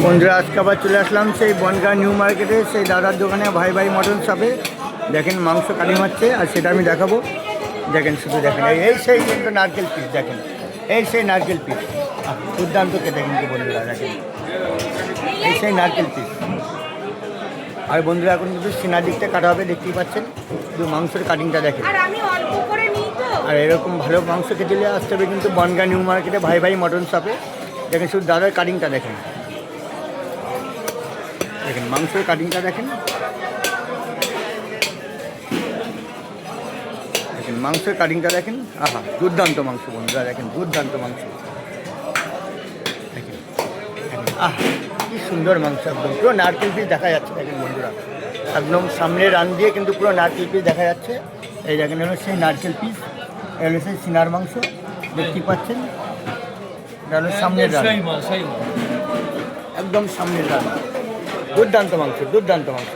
বন্ধুরা আজকে আবার চলে আসলাম সেই বনগাঁ নিউ মার্কেটে সেই দাদার দোকানে ভাই ভাই মটন শপে। দেখেন মাংস কাটি মারছে আর সেটা আমি দেখাবো। দেখেন শুধু দেখেন এই সেই কিন্তু নারকেল পিস দেখেন, এই সেই নারকেল পিস দুর্দান্ত খেতে কিন্তু বন্ধুরা দেখেন, এই সেই নারকেল পিস। আর বন্ধুরা এখন কিন্তু সিনার দিকটা কাটা হবে, দেখতেই পাচ্ছেন শুধু মাংসের কাটিংটা দেখেন। আর এরকম ভালো মাংস খেতে দিলে আসতে হবে কিন্তু বনগাঁ নিউ মার্কেটে ভাই ভাই মটন শপে। দেখেন শুধু দাদার কাটিংটা দেখেন, দেখেন মাংসের কাটিংটা দেখেন, দেখেন মাংসের কাটিংটা দেখেন। আহা দুর্দান্ত মাংস বন্ধুরা দেখেন, দুর্দান্ত মাংস দেখেন, আহ কি সুন্দর মাংস, একদম পুরো নারকেল পিস দেখা যাচ্ছে। দেখেন বন্ধুরা একদম সামনে রান দিয়ে কিন্তু পুরো নারকেল পিস দেখা যাচ্ছে। এই দেখেন হলো সেই নারকেল পিস, এগুলো সেই সিনার মাংস দেখতেই পাচ্ছেন। এটা হলো সামনের রান, একদম সামনের রান, দুর্দান্ত মাংস, দুর্দান্ত মাংস।